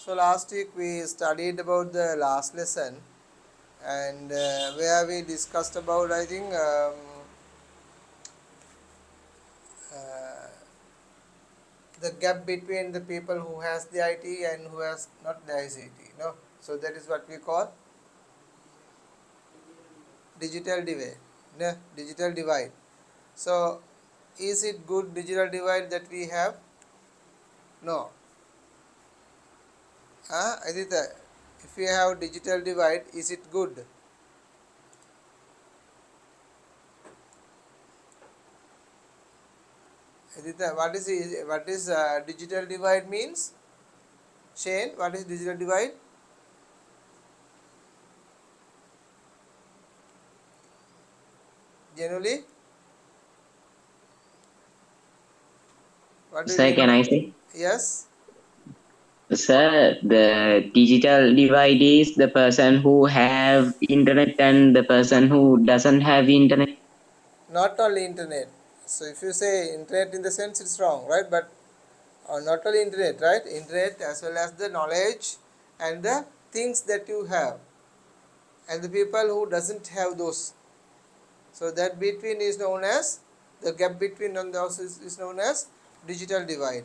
So last week we studied about the last lesson, and where we discussed about, I think, uh, the gap between the people who has the IT and who has not the ICT. No, so that is what we call digital divide. No, digital divide. So is it good digital divide that we have? No. Aditya, if we have digital divide, is it good? Aditya, what is digital divide means? Shane, what is digital divide? Generally, what do you Sir, mean can by? I say? Yes. Sir, the digital divide is the person who have internet and the person who doesn't have internet. Not only internet. So if you say internet in the sense, it's wrong, right? But not only internet, right? Internet as well as the knowledge and the things that you have, and the people who doesn't have those. So that between is known as, the gap between on those is known as digital divide.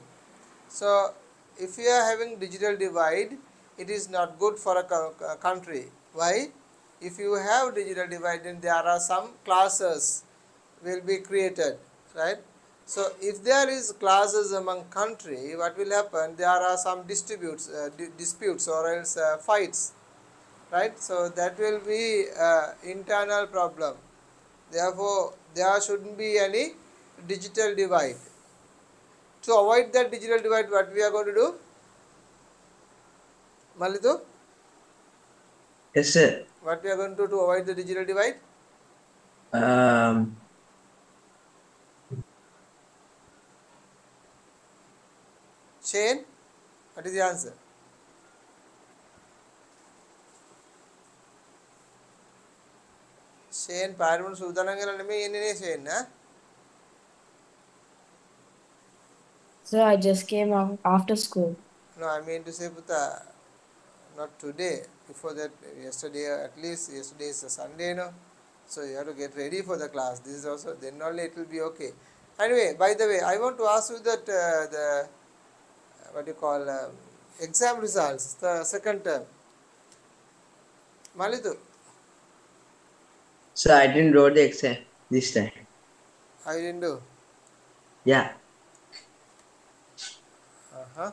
So if you are having digital divide, it is not good for a country. Why? If you have digital divide, then there are some classes will be created, right? So if there is classes among country, what will happen? There are some disputes or else fights, right? So that will be internal problem. Therefore, there shouldn't be any digital divide. To avoid that digital divide, what we are going to do? Malitu, Yes, sir. what we are going to do to avoid the digital divide? Um, Shane, what is the answer? Shane, පාරමුණු සූදානම් කරලා නෙමෙයි එන්නේ නේ Shane, huh? So I just came after school. No, I mean to say, Puta, not today. Before that, yesterday, at least yesterday is a Sunday, no? So you have to get ready for the class. This is also, then only it will be okay. Anyway, by the way, I want to ask you that what you call exam results, the second term. Malitu, so I didn't wrote the exam this time. I didn't do. Yeah. Uh-huh.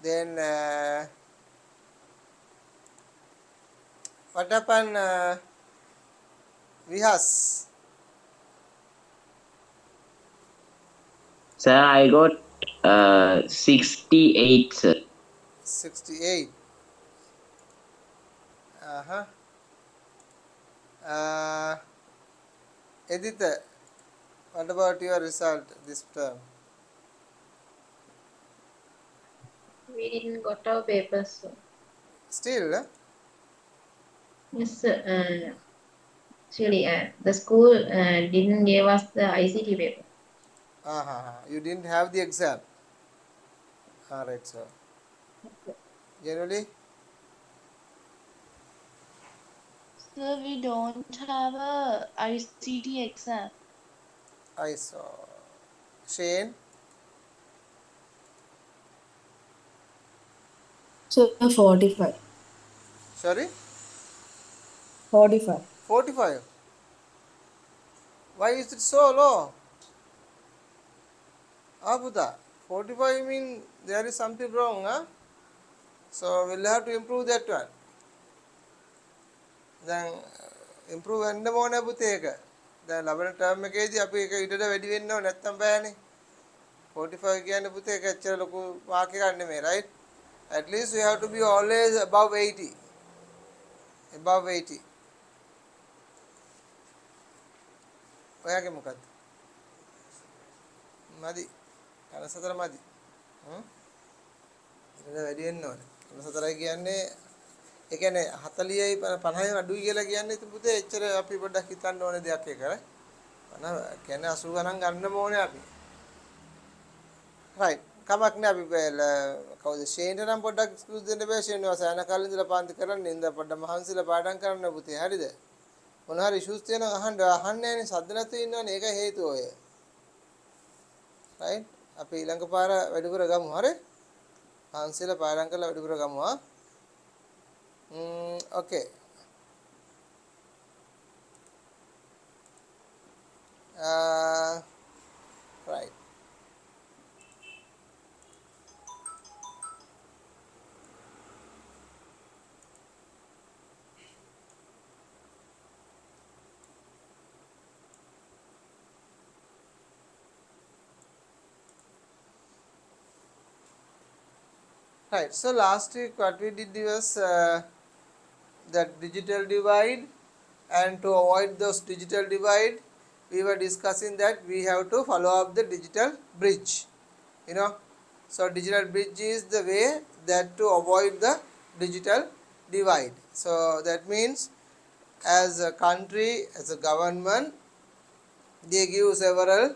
Then what happened, Vihas? Sir, I got 68, sir. 68. Uh-huh. Editha, what about your result this term? We didn't got our papers. So. Still, Yes, sir. Actually, the school didn't give us the ICT paper. you didn't have the exam. Alright, so generally, Sir, we don't have a ICT exam. I saw. Shane, So 45. sorry, 45. 45. Why is it so low? Abuda, 45 mean there is something wrong, huh? So we'll have to improve that one. Then improve වෙන්න ඕනේ පුතේ එක. දැන් ලබන term එකේදී අපි ඒක ඊටට වැඩි වෙන්න ඕනේ නැත්තම් බෑනේ. 45 කියන්නේ පුතේ ඒක ඇත්තට ලොකු මාක් එකක් නෙමෙයි, right? At least we have to be always above 80. Above 80. ඔයාගේ මොකක්ද? මදි. 94 මදි. ඊට වැඩි වෙන්න ඕනේ. 94 කියන්නේ ඒ කියන්නේ 40යි 50යි අඩුයි කියලා කියන්නේ ඉතින් පුතේ එච්චර අපි පොඩ්ඩක් හිතන්න ඕනේ දෙයක් ඒක නේ. 50 කියන්නේ 80 ගණන් ගන්නම ඕනේ අපි. Right. කමක් නෑ අපි කවුද ෂේන්ට නම් පොඩ්ඩක් එක්ස්කියුස් දෙන්න බෑ ෂේන් වාසය යන කාලේ ඉඳලා පාන්ති කරන්න ඉඳ පොඩ්ඩක් මහන්සිලා පාඩම් කරන්න පුතේ හරිද මොන හරි ඉෂුස් තියෙනවා අහන්නේ නෑනේ සද්ද නැතුව ඉන්නවනේ ඒකයි හේතුව ඔය රයිට් අපි ඊළඟ පාර වැඩිපුර ගමු හරි මහන්සිලා පාඩම් කරලා වැඩිපුර ගමු ඕකේ right. Right. So last week what we did was that digital divide, and to avoid those digital divide, we were discussing that we have to follow up the digital bridge. You know, so digital bridge is the way that to avoid the digital divide. So that means as a country, as a government, they give several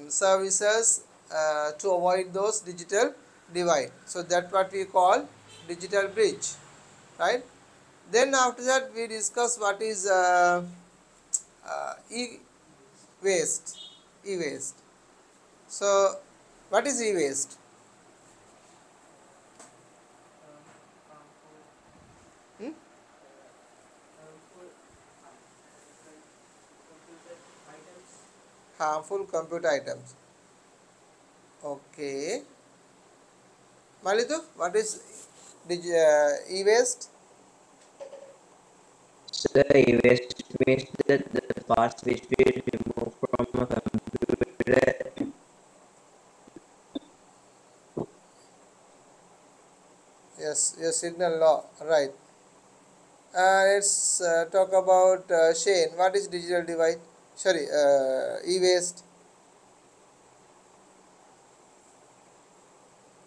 services to avoid those digital divide. So that's what we call digital bridge, right? Then after that we discuss what is e-waste. E-waste. So what is e-waste? Harmful computer items. Okay. Malitu, what is e-waste? Sir, e-waste means that the parts which we remove from a computer. Yes, your signal law, right. Let's talk about Shane. What is digital divide? Sorry, e-waste.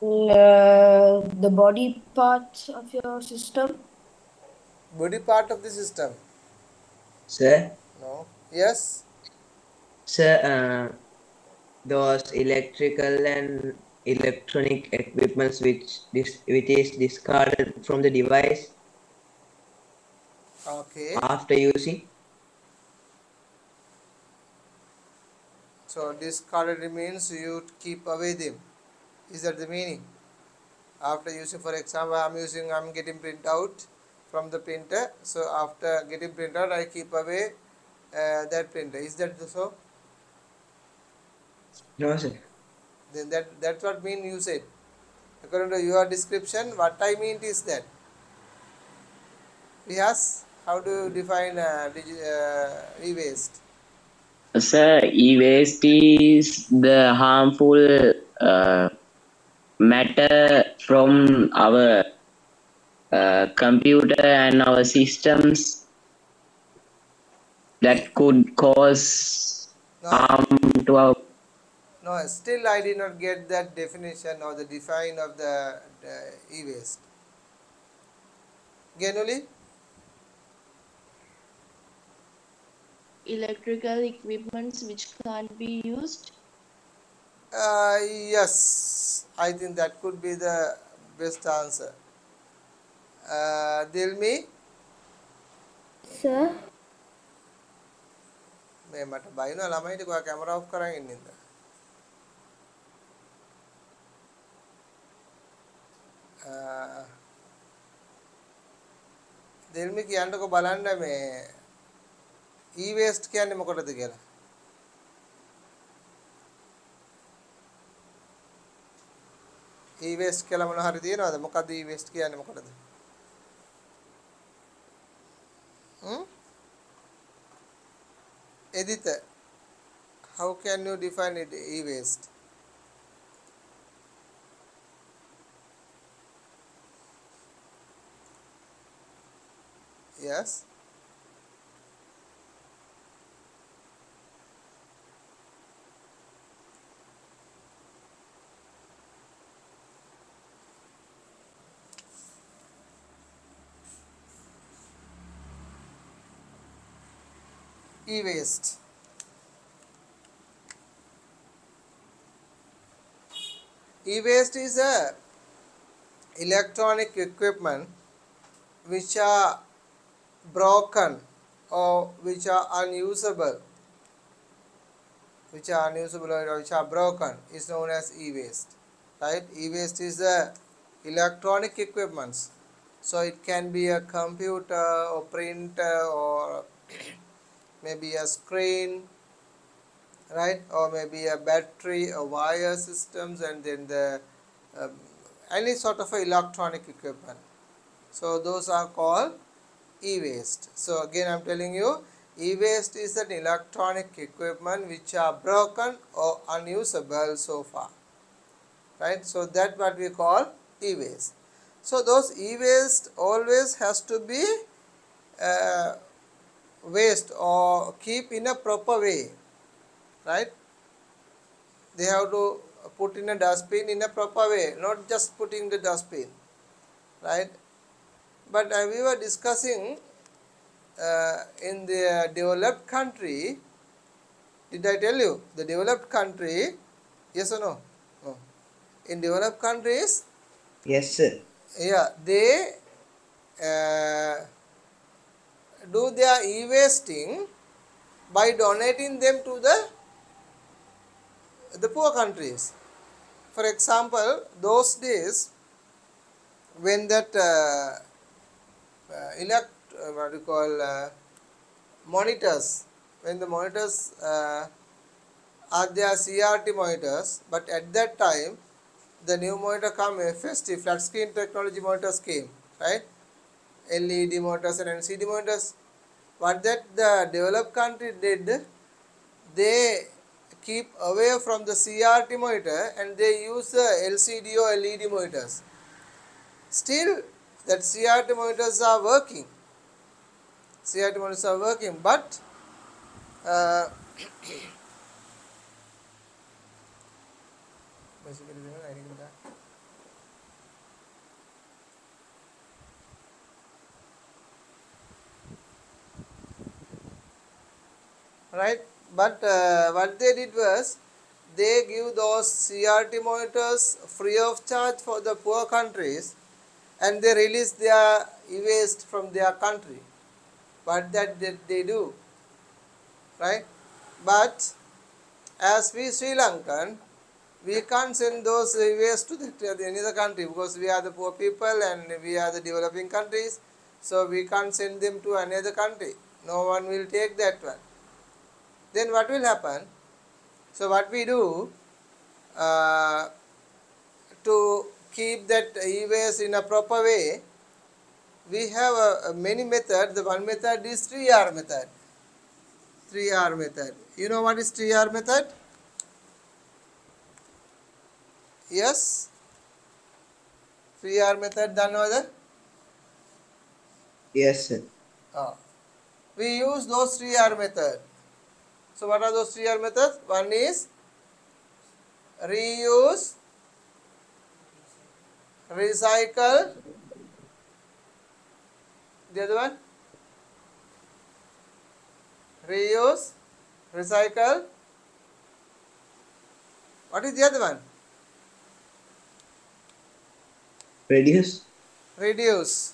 The body part of your system. Body part of the system. Sir, No. Yes. sir, those electrical and electronic equipments which is discarded from the device Okay. after using. So discarded means you keep away them. Is that the meaning? After using, for example, I'm getting print out from the printer. So after getting print out, I keep away that printer. Is that so? No, sir. Then that's what mean you said. According to your description, what I mean is that. Yes, how do you define e-waste? Sir, e-waste is the harmful matter from our computer and our systems that could cause No, harm to our. no. Still, I did not get that definition or the define of the e-waste. Genuli? Electrical equipments which can't be used. Yes, I think that could be the best answer. Dilmi? Sir. මේ මට බයිනවා ළමයිට කොහා camera of කරන් ඉන්නින්ද දෙල්මි කියන්නකො බලන්න මේ e-waste කියන්නේ මොකටද කියලා e-waste කියලා මොන හරි තියෙනවද මොකද්ද e-waste කියන්නේ මොකටද Edita, how can you define it e-waste? Yes. E-waste. E-waste is a electronic equipment which are broken or which are unusable, or which are broken is known as e-waste, right? E-waste is a electronic equipments, so it can be a computer or printer or maybe a screen, right, or maybe a battery or wire systems, and then the um, any sort of a electronic equipment. So those are called e-waste. So again I am telling you, e-waste is an electronic equipment which are broken or unusable so far, right? So that what we call e-waste. So those e-waste always has to be uh, waste or keep in a proper way, right? They have to put in a dustbin in a proper way, not just putting the dustbin, right? But we were discussing in the developed country, did I tell you the developed country, yes or no? No. In developed countries, Yes, sir. yeah, they do their e-wasting by donating them to the poor countries. For example, those days when that what do you call monitors, when the monitors are their CRT monitors, but at that time the new monitor come FST, flat screen technology monitors came, right? LED monitors and LCD monitors. What that the developed country did, they keep away from the CRT monitor and they use the LCD or LED monitors. Still that CRT monitors are working. CRT monitors are working, but uh, right, but what they did was they give those CRT monitors free of charge for the poor countries, and they release their e-waste from their country. What that they do, right? But as we Sri Lankan, we can't send those e-waste to any other country because we are the poor people and we are the developing countries, so we can't send them to another country. No one will take that one. Then what will happen? So what we do uh, to keep that e-waste in a proper way, we have many methods. The one method is 3R method. 3R method. You know what is 3R method? Yes? 3R method done over Yes, sir. we use those 3R method. So what are those 3R methods? One is reuse, recycle. The other one? Reuse, recycle. What is the other one? Reduce. Reduce.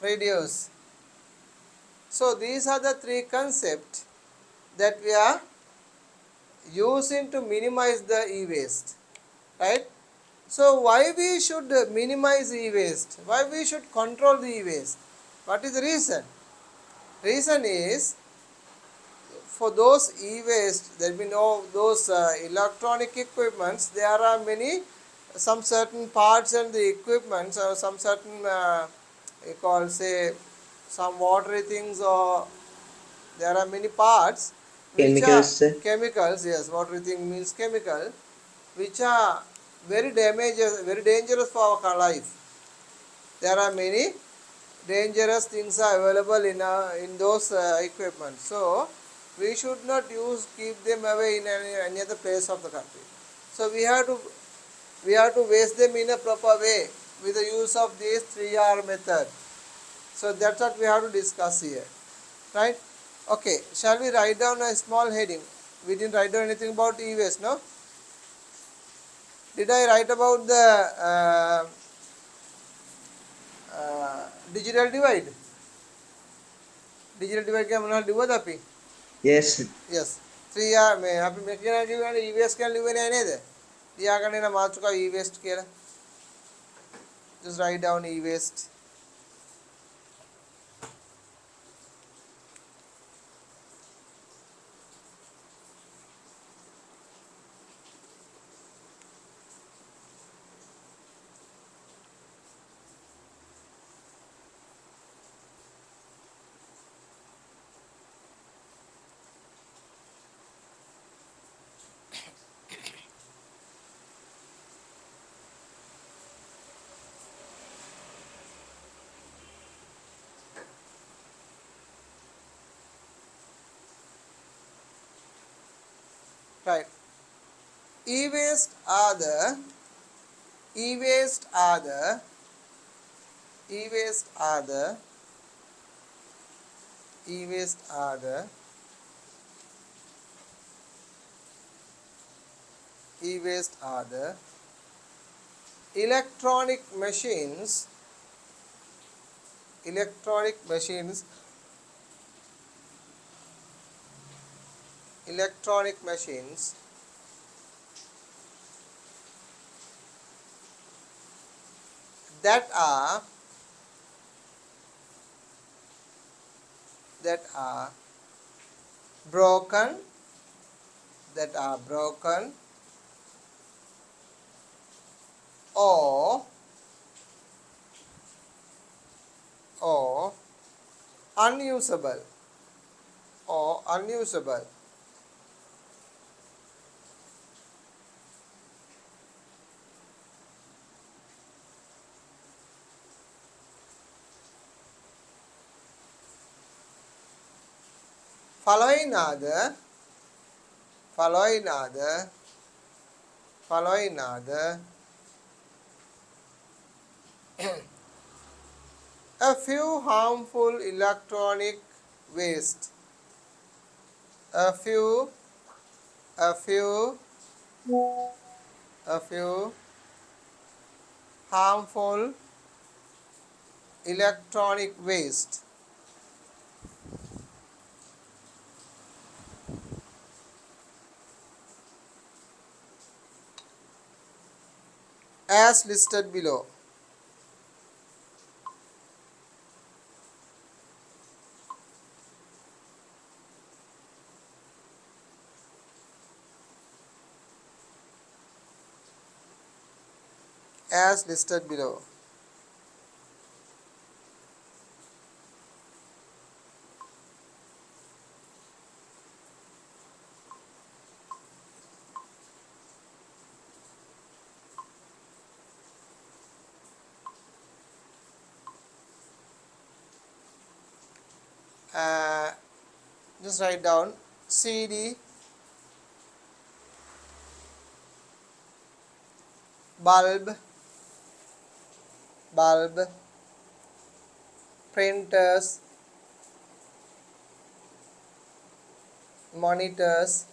Reduce. So these are the three concepts that we are using to minimize the e-waste, right? So why we should minimize e-waste? Why we should control the e-waste? What is the reason? Reason is, for those e-waste that we know, those electronic equipments, there are many, some certain parts and the equipments or some certain we call say some watery things, or there are many parts which are Chemicals, sir. chemicals. Yes, watery thing means chemical, which are very dangerous for our life. There are many dangerous things are available in those equipment. So we should not keep them away in any other place of the country. So we have to waste them in a proper way with the use of this 3R method. So that's what we have to discuss here, right? Okay, shall we write down a small heading? We didn't write down anything about e-waste, no? Did I write about the digital divide? Digital divide क्या मनाल दिवत आपी? Yes. Yes. 3R में आपी में क्या दिवत है e-waste क्या दिवत है नहीं दे? दिया करने ना मार चुका e-waste क्या? Just write down e-waste. Right. E-waste are the e-waste are the e-waste are the e-waste are the e-waste are the electronic machines electronic machines electronic machines that are broken that are broken or unusable or unusable following are the a few harmful electronic waste a few harmful electronic waste as listed below. As listed below. Just write down CD, bulb, printers, monitors,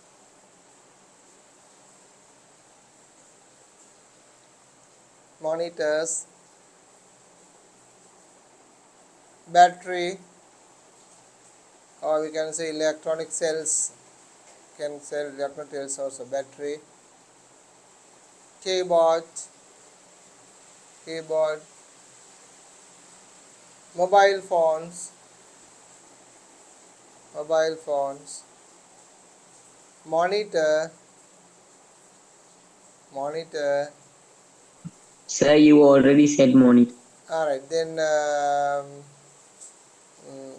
battery, or we can say electronic cells, can say electronic cells also, battery, keyboard, mobile phones, monitor, Sir, you already said monitor. alright, then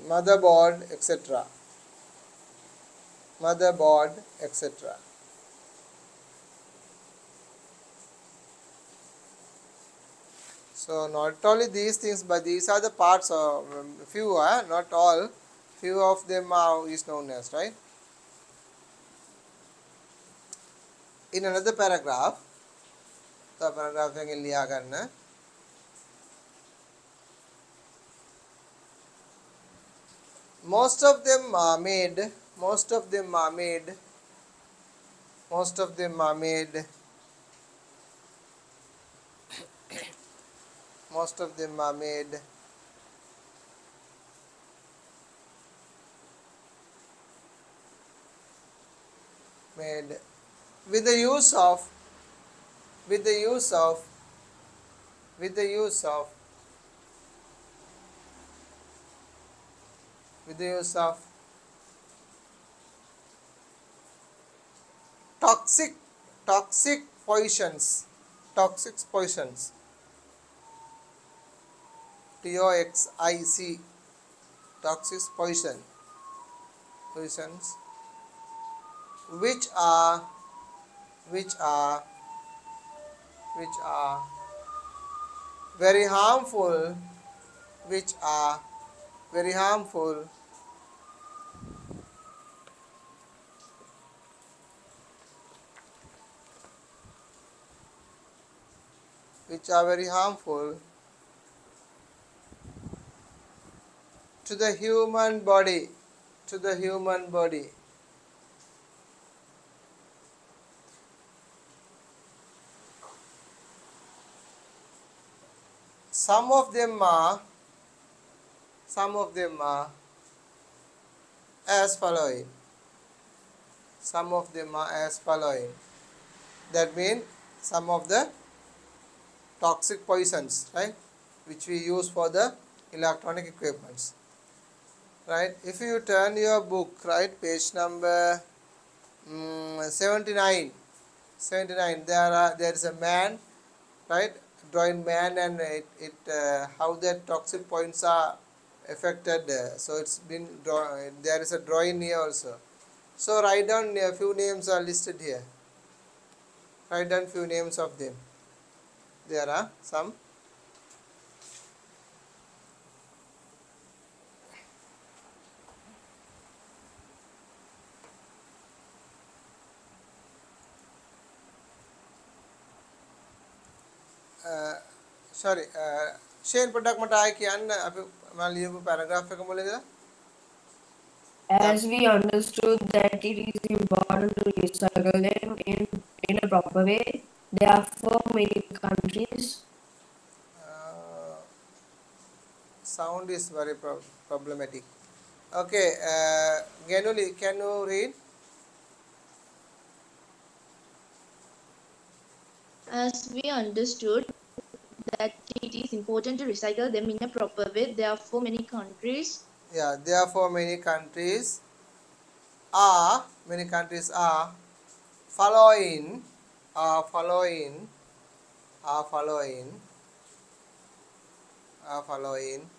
motherboard, etc. So not only these things, but these are the parts of few, not all. Few of them are is known as, right. In another paragraph, the paragraph में लिया करना. Most of them are made most of them are made with the use of with the use of with the use of with the use of toxic poisons, toxic poisons, toxic, toxic poisons, which are which are which are very harmful, which are very harmful which are very harmful to the human body, to the human body. Some of them are as following. Some of them are as following. That means some of the toxic poisons, right, which we use for the electronic equipments, right. If you turn your book, right, page number 79, there is a man, right, drawing man, and how that toxic points are affected. So it's been there is a drawing here also. So write down a few names are listed here. Write down few names of them. There are some. Sorry, Shane පොඩ්ඩක් මට ආයෙ කියන්න අපි මම ලියපු paragraph එක මුල ඉඳලා. As we understood that it is important to recycle them in a proper way, therefore many countries Sound is very problematic. Okay, Genuli, can you read? As we understood that it is important to recycle them in a proper way, therefore many countries Yeah, therefore many countries are following are following are following are following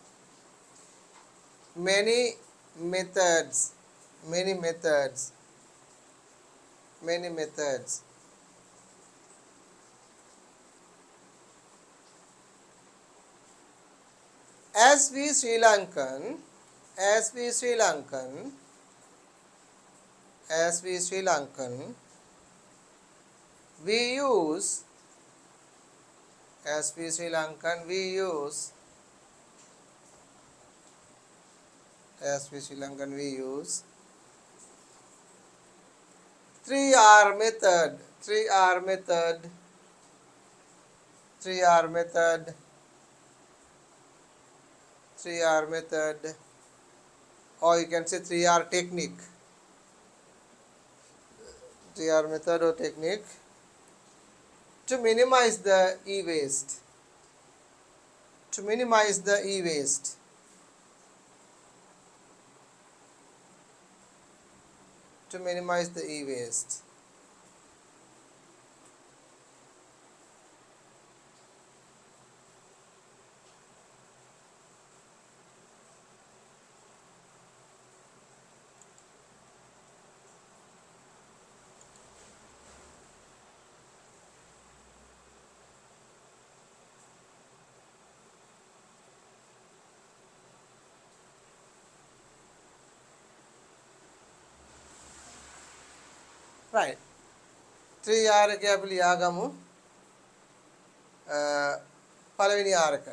many methods many methods many methods as we Sri Lankan we use as we Sri Lankan we use 3R method 3R method 3R method 3R method, or you can say 3R technique, 3R method or technique, to minimize the e-waste, to minimize the e-waste. To minimize the e-waste. Right. 3R එක අපි ලියා ගමු. පළවෙනි R එක.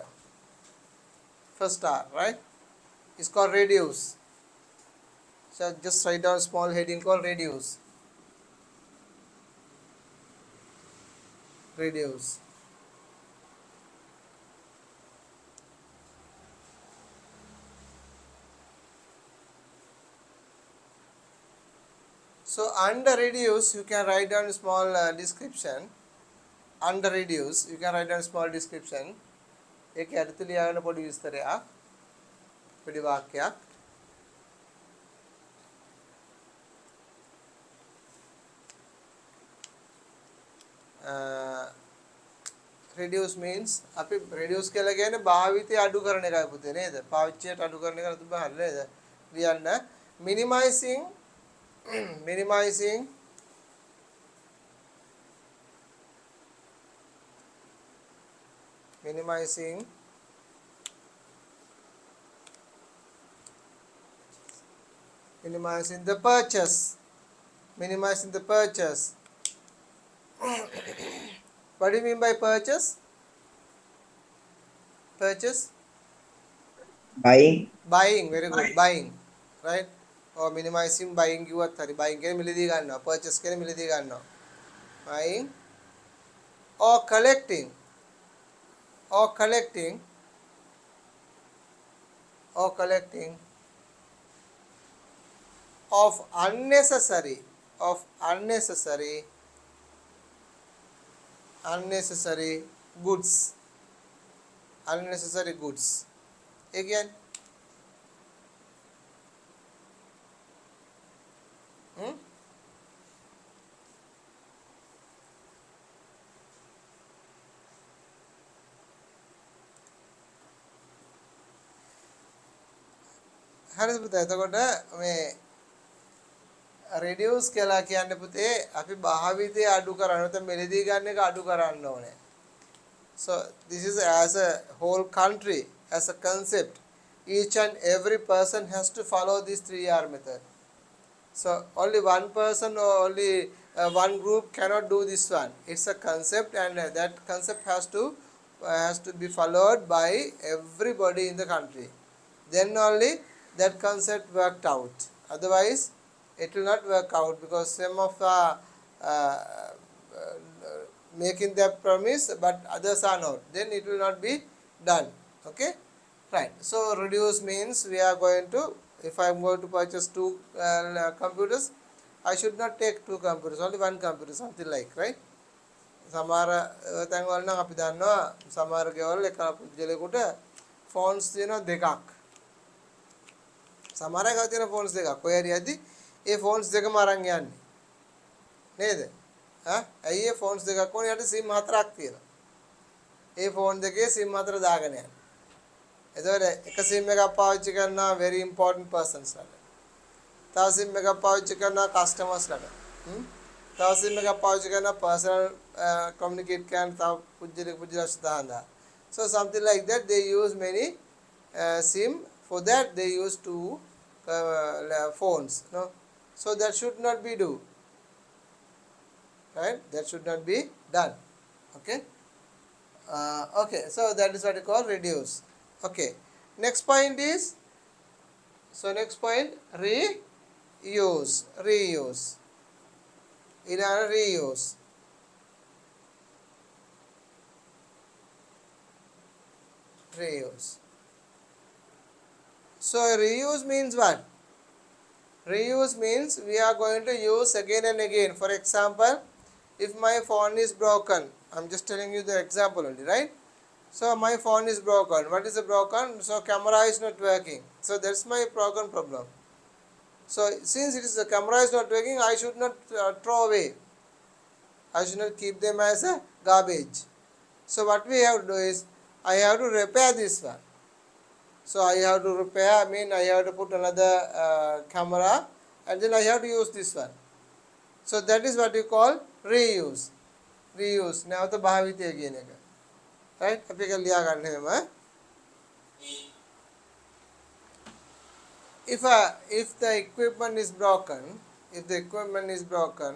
First R, right? It's called reduce. So just write down small heading called reduce. Reduce. So under reduce you can write down a small description. Under reduce you can write down a small description. ඒක ඇතුළේ ලියාගෙන පොඩි විස්තරයක් පොඩි වාක්‍යයක්. reduce means අපි reduce කියලා කියන්නේ භාවිතය අඩු කරන එකයි පුතේ නේද? පාවිච්චියට අඩු කරන එක නේද බහල් නේද? ලියන්න minimizing minimizing minimizing minimizing the purchase, minimizing the purchase. What do you mean by purchase? Purchase? Buying. Buying, very good. Buying, right? Or minimizing buying කිව්වත් හරි. Buying කියන්නේ මිලදී ගන්නවා. Purchase කියන්නේ මිලදී ගන්නවා. Buying or collecting or collecting or collecting of unnecessary goods, unnecessary goods. Again, හරිද පුතා? එතකොට මේ reduce කියලා කියන්නේ පුතේ අපි භාවිතය අඩු කරන්න නැත්නම් මෙලදී ගන්න එක අඩු කරන්න ඕනේ. So this is as a whole country, as a concept, each and every person has to follow this 3R method. So only one person or only one group cannot do this one. It's a concept, and that concept has to be followed by everybody in the country. Then only that concept worked out. Otherwise it will not work out, because some of making that promise but others are not, then it will not be done. Okay, right? So reduce means we are going to, if I am going to purchase 2 computers, I should not take 2 computers, only 1 computer, something like, right? සමහර තැන් වල නම් අපි දන්නවා සමහර ගෙවල් එක පුජ්‍යලෙකුට phones තියෙනවා 2ක්. සමහර එකක් තියෙන ෆෝන්ස් 2ක්. ඔය හරියදී ඒ ෆෝන්ස් දෙකම අරන් යන්නේ නේද? ඇයි ඒ ෆෝන්ස් දෙකක් ඕනේ? යට SIM 4ක් තියෙනවා. ඒ ෆෝන් දෙකේ SIM 4 දාගෙන යන්න. එතකොට එක SIM එකක් පාවිච්චි කරනවා very important persons ලාට. තව SIM එකක් පාවිච්චි කරනවා customers ලාට. තව SIM එකක් පාවිච්චි කරනවා personal communicate කරන තව පුජ්‍යලෙක් සඳහා. So something like that, they use many SIM. For that they use 2 phones, no? So that should not be do, right? That should not be done. Okay. Okay, so that is what you call reduce. Okay, next point is, so next point, reuse. In our reuse, so reuse means what? Reuse means we are going to use again and again. For example, if my phone is broken, I'm just telling you the example only, right? So my phone is broken. What is broken? So camera is not working. So that's my problem. So since it is the camera is not working, I should not throw away. I should not keep them as a garbage. So what we have to do is, I have to repair this one. So I have to repair, I have to put another camera, and then I have to use this one. So that is what you call reuse. Now the භාවිතය කියන එක. Right? අපි ඒක ලියා ගන්න හැම. If the equipment is broken, if the equipment is broken,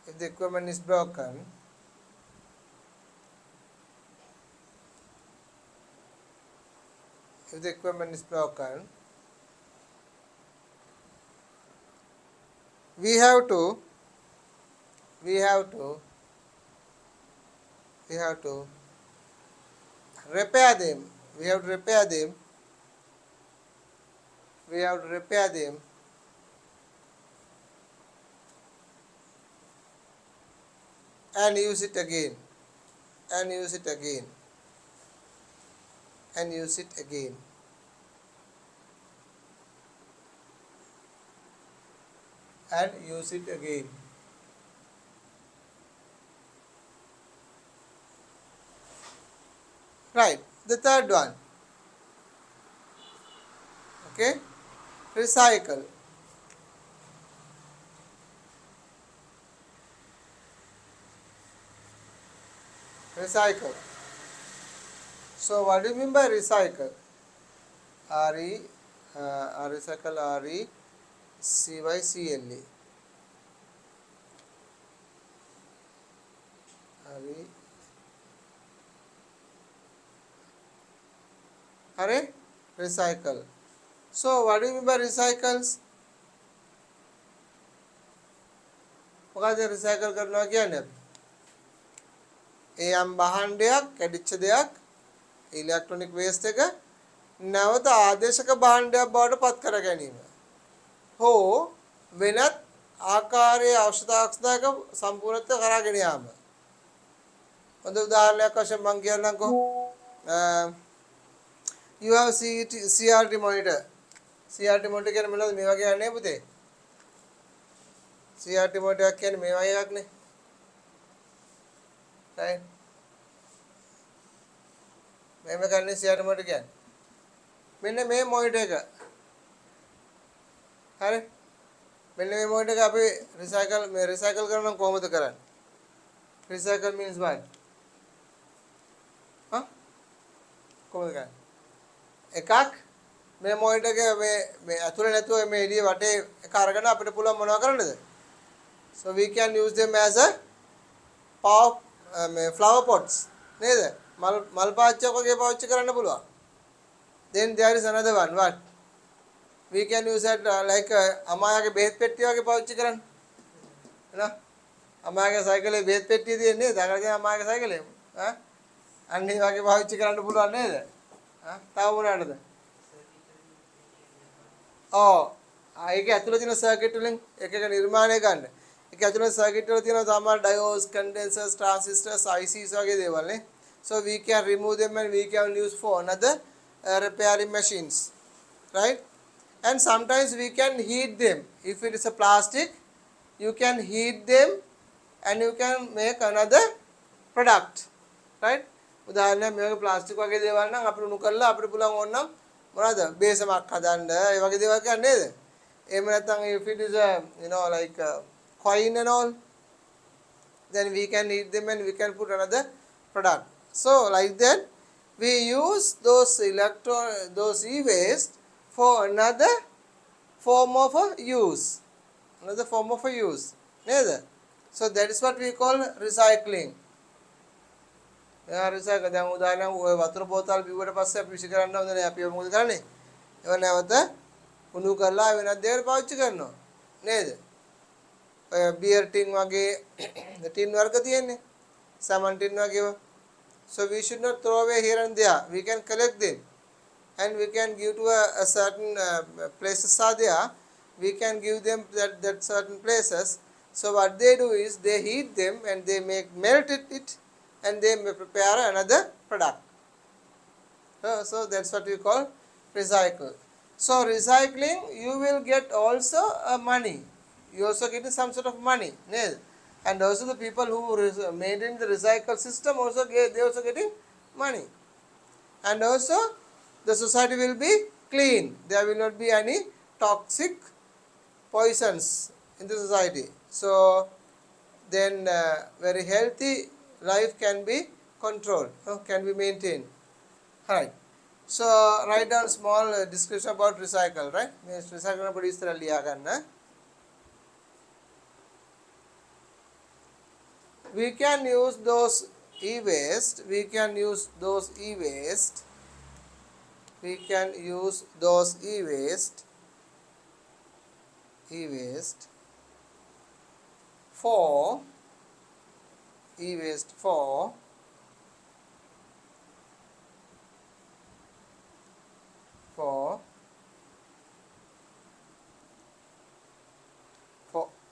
we have to repair them. We have to repair them and use it again, and use it again, and use it again. And use it again. Right, the third one. Okay, recycle. Recycle. So what do you mean by recycle? R-E, recycle, R-E-C-Y-C-L-E. R-E, recycle. So what do you mean by recycles? මොකද recycle කරනවා කියන්නේ? ඒ යම් භාණ්ඩයක්, කැඩිච්ච දෙයක්, ඉලෙක්ට්‍රොනික waste එක නැවත ආදේශක භාණ්ඩයක් බවට පත් කර ගැනීම. හෝ වෙනත් ආකාරයේ අවශ්‍යතාවක සම්පූර්ණත්වයට කරගෙන යාම. හොඳ උදාහරණයක් වශයෙන් මම කියන්නම්කෝ. You have CRT monitor. CRT monitor කියන්නේ මොනවද මේ වගේ යන්නේ පුතේ? CRT monitor එකක් කියන්නේ මේ වගේ එකක් නේ. right? මේක ගන්නේ CRT monitor කියන්නේ. මෙන්න මේ monitor එක. හරි? මෙන්න මේ monitor එක අපි recycle කරනවා කොහොමද කරන්නේ? Recycle means what? කොහොමද කරන්නේ? එකක් මේ monitor එක මේ ඇතුලේ නැතුව මේ එළිය වටේ එක අරගෙන අපිට පුළුවන් මොනවද කරන්නද? So we can use them as a flower pots නේද? මල් පාච්චියක් වගේ පාවිච්චි කරන්න පුළුවන්. Then there is another one. What? We can use it like අමායාගේ බෙහෙත් පෙට්ටිය වගේ පාවිච්චි කරන්න. නේද? අමායාගේ සයිකලේ බෙහෙත් පෙට්ටිය තියෙන්නේ නේද? අරගෙන අමායාගේ සයිකලේ. අන්න ඒ වගේ පාවිච්චි කරන්න පුළුවන් නේද? තව මොනවටද? ඒක ඇතුළේ තියෙන සර්කිට් වලින් එක එක නිර්මාණය ගන්න. ඒක ඇතුළේ සර්කිට් වල තියෙන සමහර diodes, condensers, transistors, ICs වගේ දේවල් නේ. So we can remove them and we can use for another repairing machines, right? And sometimes we can heat them. If it is a plastic, you can heat them and you can make another product, right? උදාහරණයක් මේක plastic වගේ දේවල් නම් අපිට උණු කරලා අපිට පුළුවන් ඕනනම් මොනවද බේසමක් හදන්න ඒ වගේ දේවල් කියන්නේ නේද? එහෙම නැත්නම් if it is a like coin and all, then we can heat them and we can put another product. So like that we use those e-waste for another form of a use. Another form of a use. නේද? So that is what we call recycling. recycle දැන් උදාහරණයක් ඔය වතුර බෝතල් බිව්වට පස්සේ අපි විසි කරන්න හොඳ නැහැ. අපි මොකද කරන්නේ? ඒව නැවත උණු කරලා වෙනත් දෙයකට පාවිච්චි කරනවා. නේද? ඔය බියර් ටින් වගේ ටින් වර්ග තියෙන්නේ. සමන් tin වගේව. So we should not throw away here and there. We can collect them and we can give to a certain places are there. We can give them that certain places. So what they do is they heat them and they melt it and they prepare another product. So that's what we call recycle. So recycling, you will get also money. You also get some sort of money, and also the people who maintain the recycle system also they also getting money, and also the society will be clean. There will not be any toxic poisons in the society. So then very healthy life can be controlled, can be maintained. Right. So write down small description about recycle, right? Means recycle na padi istara liya ganna. We can use those e-waste. We can use those e-waste. We can use those e-waste. E-waste for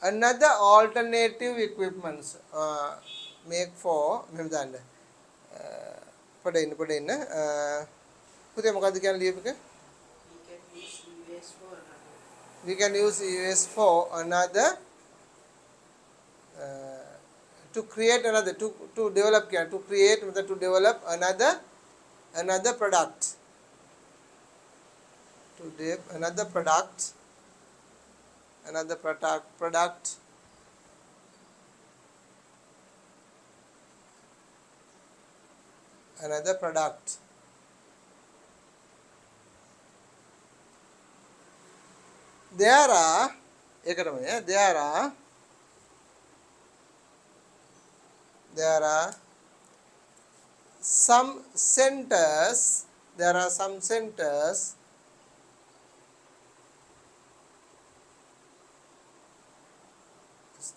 another alternative equipments. make for මෙහෙම දාන්න පොඩ ඉන්න පුතේ මොකද්ද කියන්නේ ලියපු එක we can use US for another to create another to develop to create to develop another product to develop another product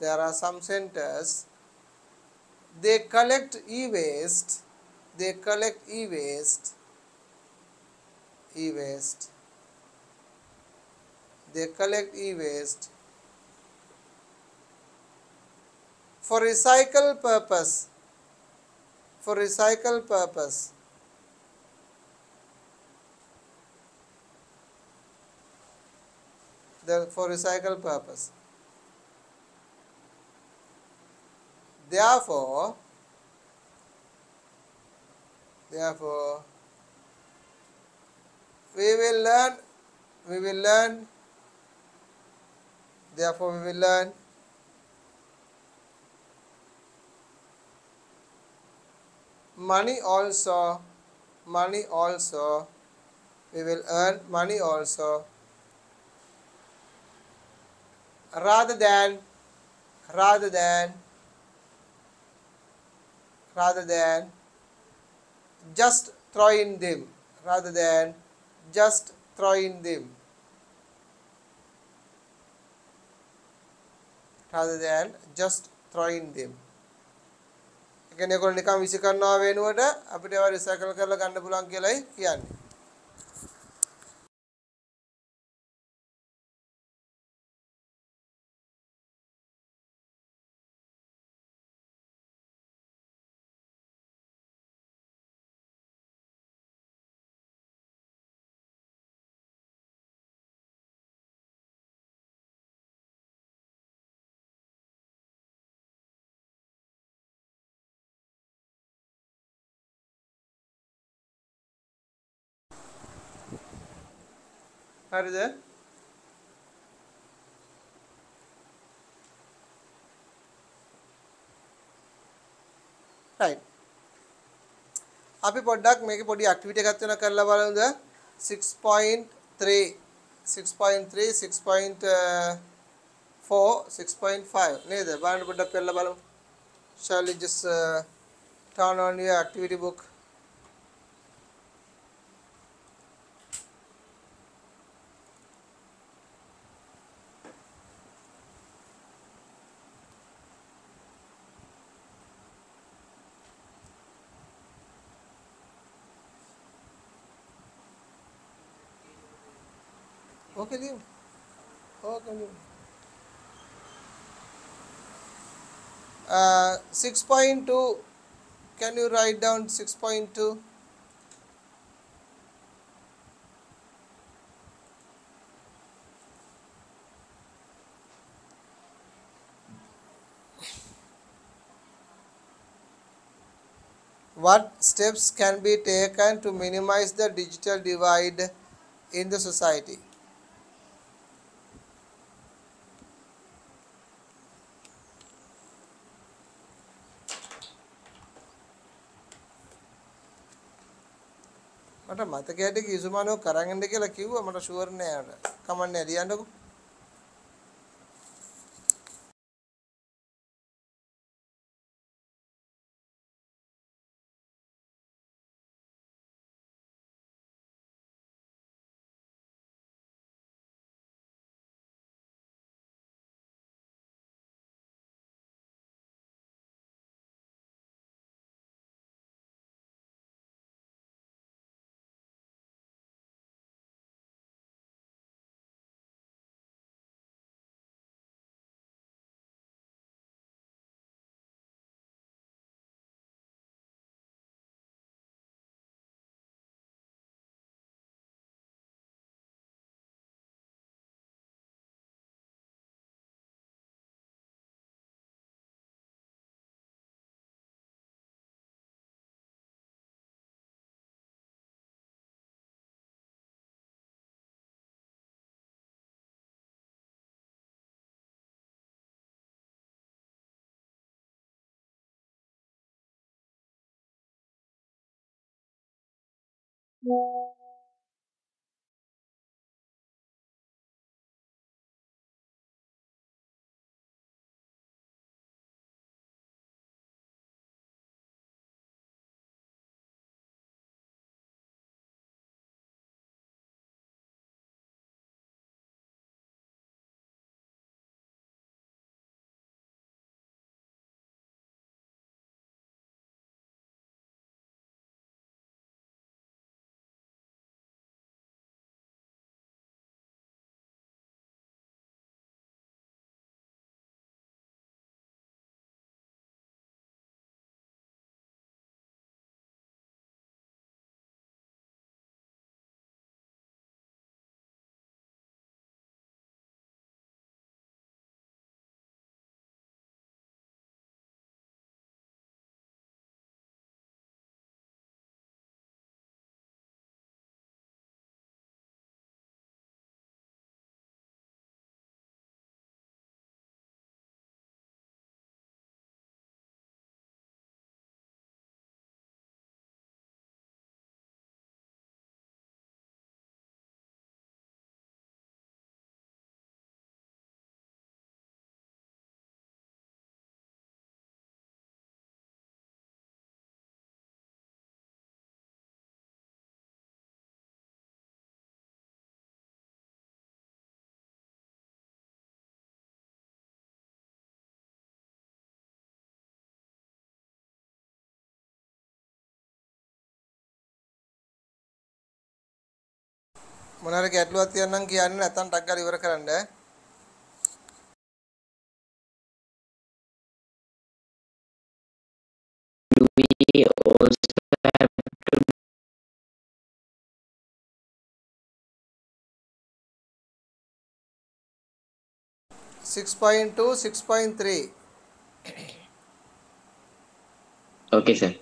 there are some centers they collect e-waste for recycle purpose for recycle purpose therefore we will learn money also we will earn money also rather than just throwing them ඒ කියන්නේ ඒගොල්ලෝ නිකන් විසි කරනවා වෙනුවට අපිට ඒවා recycle කරලා ගන්න පුළුවන් කියලායි කියන්නේ හරිද right අපි පොඩ්ඩක් මේකේ පොඩි ඇක්ටිවිටි එකක් වෙන කරලා බලමුද 6.3 6.4 6.5 නේද බලන්න පොඩ්ඩක් කරලා බලමු shall we just turn on your activity book okay leave 6.2 can you write down 6.2 what steps can be taken to minimize the digital divide in the society මට මතකයට කිසිමනෝ කරන් යන්න කියලා කිව්වා මට ෂුවර් නෑ කමන්නේ ලියන්නකෝ මොනවාරි ගැටලුවක් තියෙනවා නම් කියන්න නැත්නම් ටක් ගාලා ඉවර කරන්න. We also have 6.2, 6.3. okay, sir.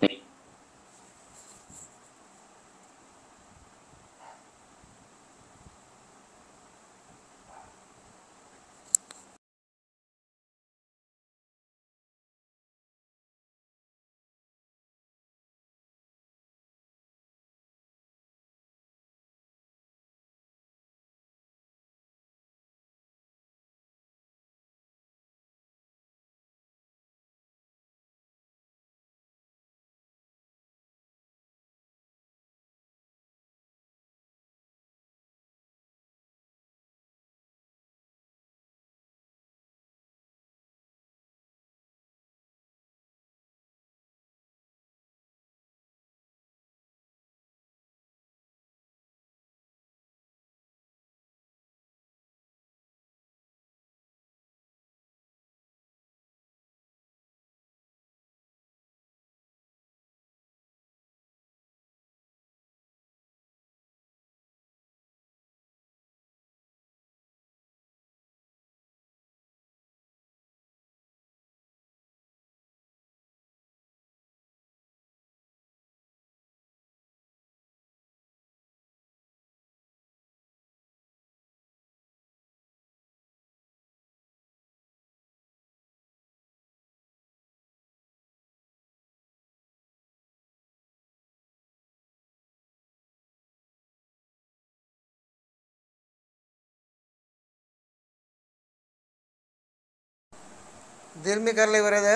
දිල්මි කරලා ඉවරද?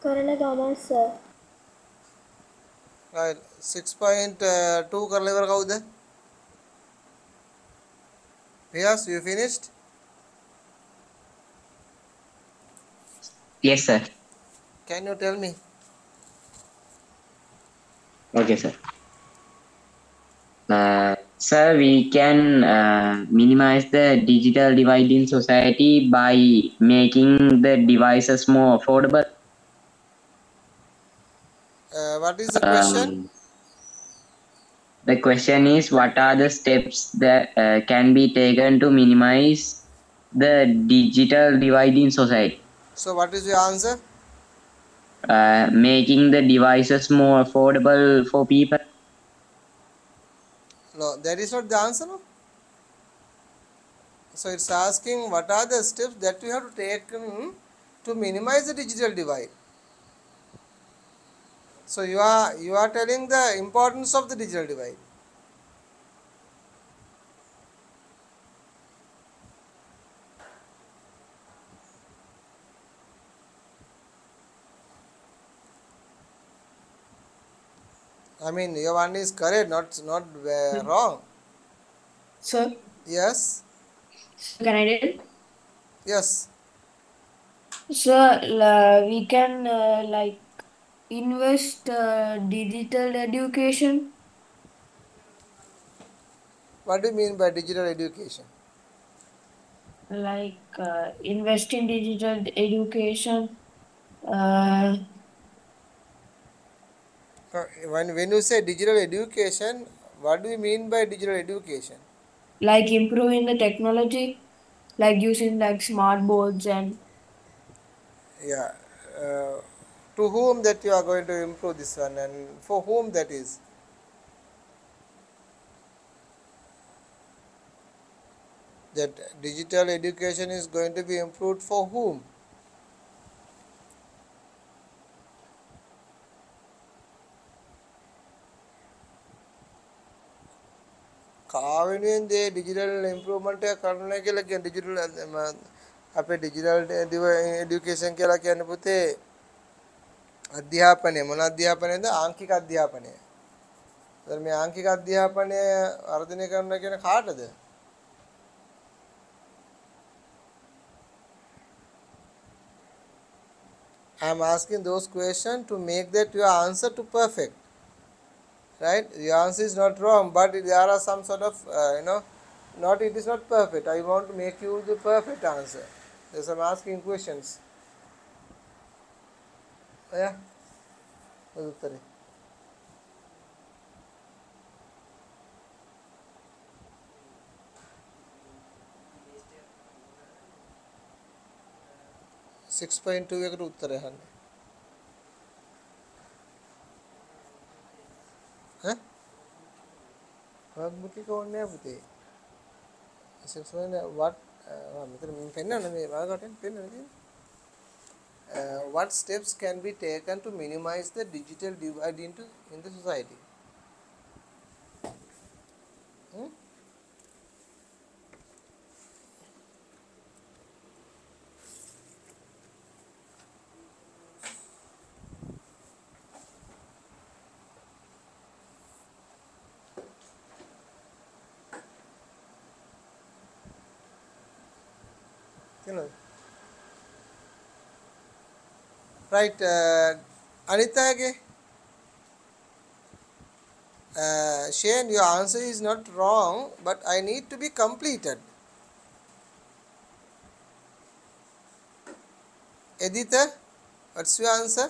කරන ගමන් සර්. right 6.2 කරලා ඉවර කවුද? Yes, you finished? Yes, sir. Can you tell me? Okay, sir. Sir, we can minimize the digital divide in society by making the devices more affordable. What is the question? The question is, what are the steps that can be taken to minimize the digital divide in society? So what is your answer? Making the devices more affordable for people. No, that is not the answer. No? So it's asking what are the steps that we have to take to minimize the digital divide. So you are telling the importance of the digital divide. I mean, your one is correct, not wrong. Sir, Yes, can I tell? yes. So we can like invest digital education, What do you mean by digital education? like invest in digital education, uh, When you say digital education, what do you mean by digital education? like improving the technology, like using like smart boards and Yeah. Uh, to whom that you are going to improve this one, and for whom that is? That digital education is going to be improved for whom? කාවෙනුවෙන් දේ digital improvement එක කරන්න කියලා කියන digital අපේ digital education කියලා කියන්නේ පුතේ අධ්‍යාපනය මොන අධ්‍යාපනයද ආංකික අධ්‍යාපනය. ඒතර මේ ආංකික අධ්‍යාපනය වර්ධනය කරන්න කියන කාටද? I am asking those questions to make that your answer to perfect. Right? Your answer is not wrong, but there are some sort of not it is not perfect. I want to make you the perfect answer. Yes, I am asking questions. Yeah. මොකද උත්තරේ? Six point two එකට උත්තරය අහන්න. ඈ? workbook එක ඕනේ නැහැ පුතේ. 6 what මෙතන මම පෙන්නන්න මේ වාගටෙන් පෙන්නන්න තියෙන්නේ. What steps can be taken to minimize the digital divide in the society? Hmm? Right, අනිත් Shane, your answer is not wrong, but I need to be completed. Editha, what's your answer?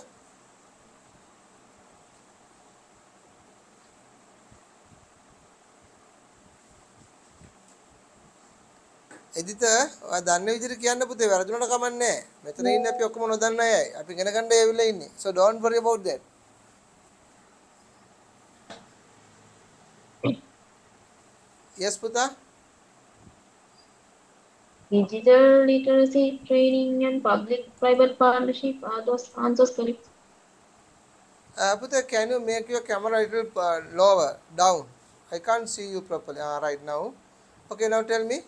එදිත ඔයා දන්න විදිහට කියන්න පුතේ වැරදුනට කමක් නැහැ. මෙතන ඉන්නේ අපි ඔක්කොම නොදන්න අයයි. අපි ඉගෙන ගන්න ඇවිල්ලා ඉන්නේ. So don't worry about that. Yes පුතා. Digital literacy training and public-private partnership, are those answers correct? Puta, can you make your camera a little lower, down? I can't see you properly right now. Okay, now tell me.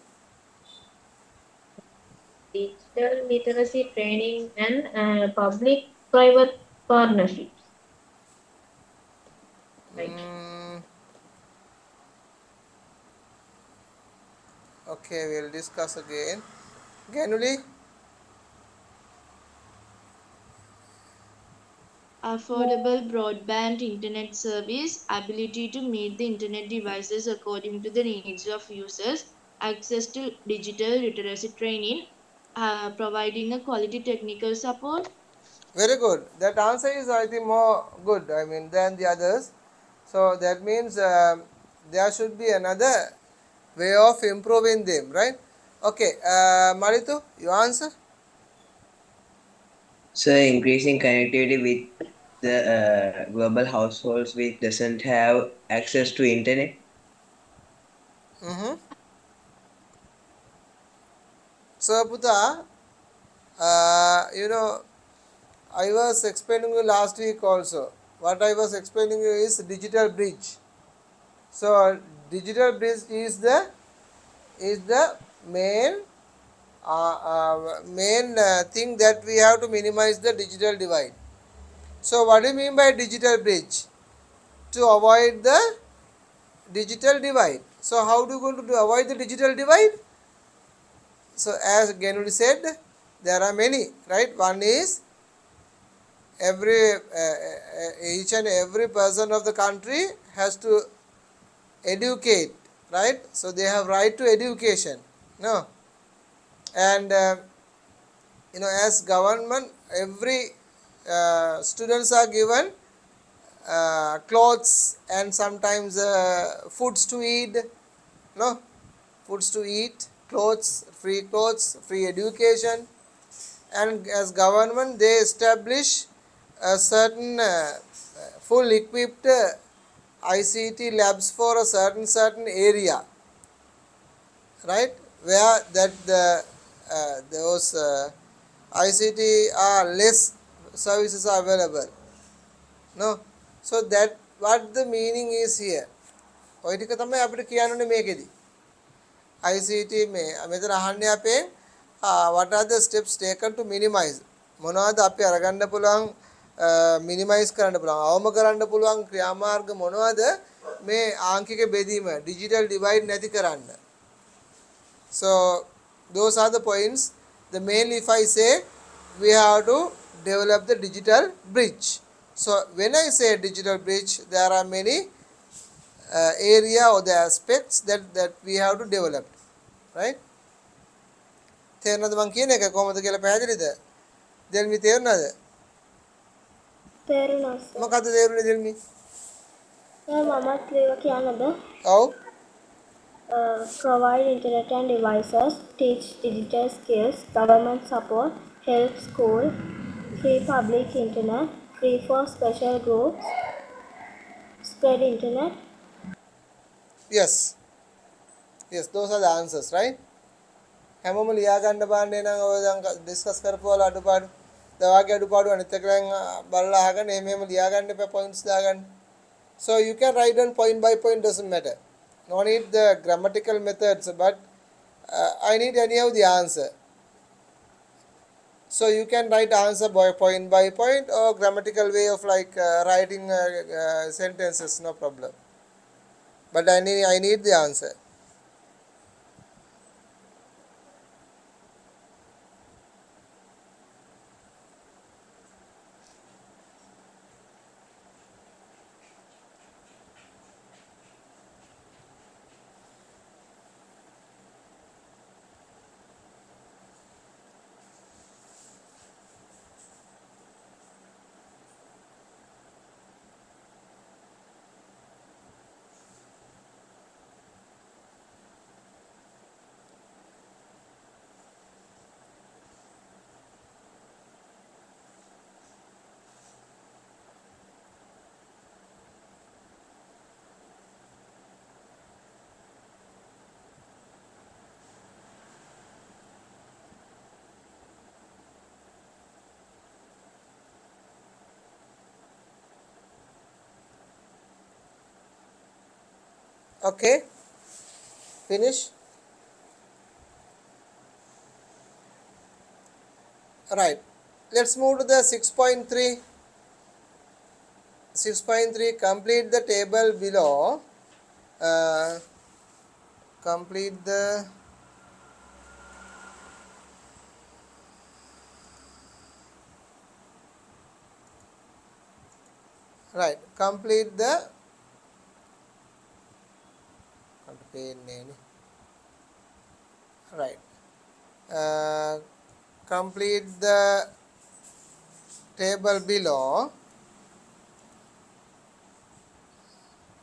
Digital literacy training and public-private partnerships. Right. Okay, we'll discuss again. Ganuli? Affordable broadband internet service, ability to meet the internet devices according to the needs of users, access to digital literacy training, providing a quality technical support. Very good. That answer is, I think, more good, I mean, than the others. So that means there should be another way of improving them, right? Okay, Maritu, your answer? So increasing connectivity with the global households which doesn't have access to internet. Mm-hmm. So Puta, I was explaining you last week also. what I was explaining you is digital bridge. So digital bridge is the main thing that we have to minimize the digital divide. So what do you mean by digital bridge? To avoid the digital divide. So how do you going to avoid the digital divide? So as Genuli said, there are many, right? One is each and every person of the country has to educate, right? So they have right to education, no? And as government, every students are given clothes and sometimes foods to eat, no? Foods to eat, clothes, free education, and as government they establish a certain full equipped ICT labs for a certain area, right, where that those ICT are less services are available, no. So that what the meaning is here. ඔය ටික තමයි අපිට කියන්න මේකෙදි. ICT මේ මෙතන අහන්නේ අපේ what are the steps taken to minimize මොනවද අපි අරගන්න පුළුවන් minimize කරන්න පුළුවන් අවම කරන්න පුළුවන් ක්‍රියාමාර්ග මොනවද මේ ආංකික බෙදීම digital divide නැති කරන්න. So those are the points. The mainly if I say we have to develop the digital bridge. So when I say digital bridge, there are many area or the aspects that we have to develop, right? තේරෙනවද මං කියන එක කොහොමද කියලා පැහැදිලිද? දෙල්මි තේරෙනවද? තේරුණා sir. මොකද්ද තේරුනේ දෙල්මි? සර් මමත් ඒක කියන්නද? ඔව්. Provide internet and devices, teach digital skills, government support, help school, free public internet, free for special groups, spread internet. Yes, those are the answers, right? හැමෝම ලියා ගන්න බාන්නේ නම් ඔය දැන් ඩිස්කස් කරපුවාලා අඩුපාඩු දවාගේ අඩුපාඩු අනිත් එක දැන් බලලා අහගෙන එහෙම ලියා ගන්න එපා points දාගන්න. So you can write down point by point, doesn't matter. No need the grammatical methods, but I need anyhow the answer. So you can write answer by point or grammatical way of like writing sentences, no problem. But I need the answer. Okay, finish. Right, let's move to the 6.3. 6.3, complete the table below. Complete the right, complete the right, complete the table below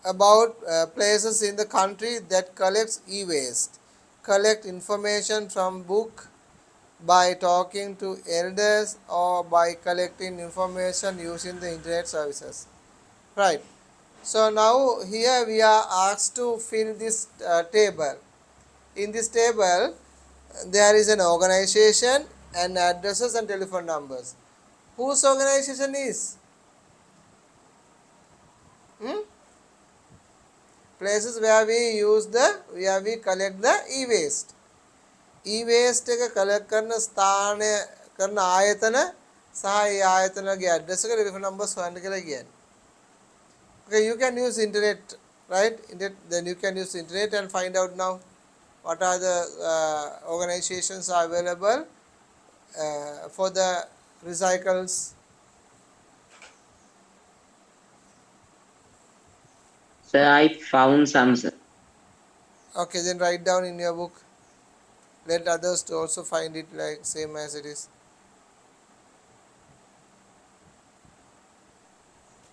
about places in the country that collects e-waste. Collect information from book by talking to elders or by collecting information using the internet services. Right. So now here we are asked to fill this table. In this table there is an organization and addresses and telephone numbers. Whose organization is? places where we collect the e-waste. E-waste එක collect කරන ස්ථානය කරන ආයතන සහ ඒ ආයතනගේ address එක telephone numbers හොයන්න කියලා කියන්නේ. Okay, you can use internet, right? Then you can use internet and find out now what are the organizations are available for the recycles. Sir, I found some, sir. Okay, then write down in your book. Let others to also find it like same as it is.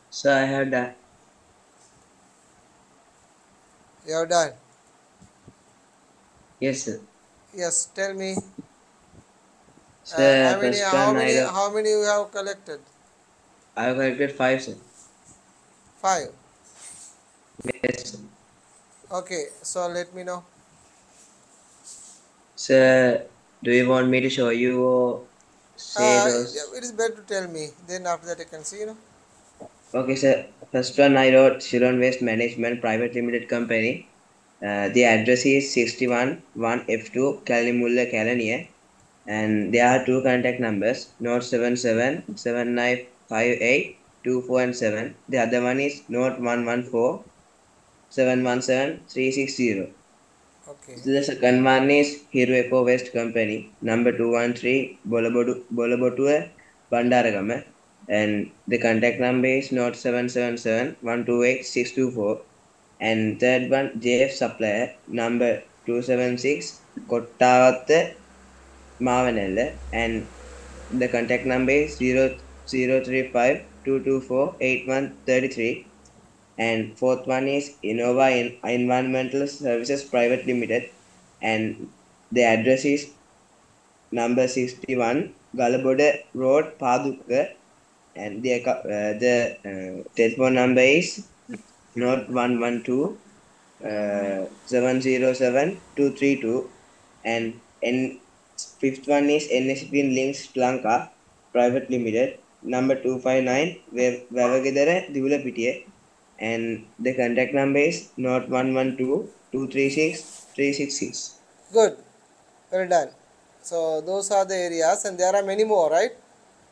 So I have done. You have done? Yes, sir. Yes, tell me. Sir, first one How many you have collected? I have collected 5, sir. 5. Yes, sir. Okay, so let me know. Sir, do you want me to show you or say those? It is better to tell me. Then after that I can see, Okay, sir. First one I wrote Ceylon Waste Management Private Limited Company. The address is 61 1F2 Kalimulla Kalaniya. And there are 2 contact numbers, note 77 7958 24 and 7. The other one is note 114 717 360. Okay. The second one is Hero Eco Waste Company, number 213 Bolabotua, Bandaragama. And the contact number is note 777 128 624. And third one, JF Supplier, number 276 Kottawatha Mavanella. And the contact number is 0035 224 8133. And fourth one is Innova Environmental Services Private Limited, and the address is number 61 Galaboda Road, Paduka, and the telephone number is not 112 707 232, and fifth one is NSP Links Lanka Private Limited, number 259 Vavagedara Divulapitiye, and the contact number is not 112 236 366. Good. Well done. So those are the areas, and there are many more, right?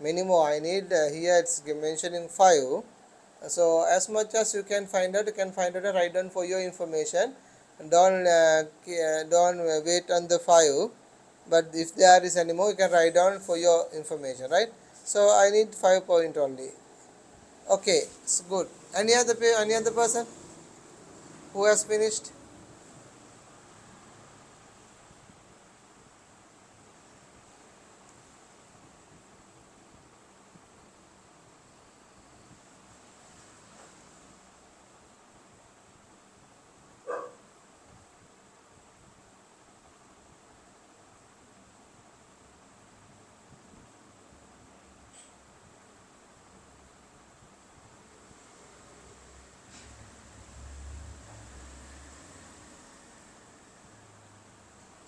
Many more. I need here it's mentioning 5. So as much as you can find out, and write down for your information. Don't wait on the 5. But if there is any more, you can write down for your information, right? So I need 5 point only. Okay, it's good. Any other person who has finished?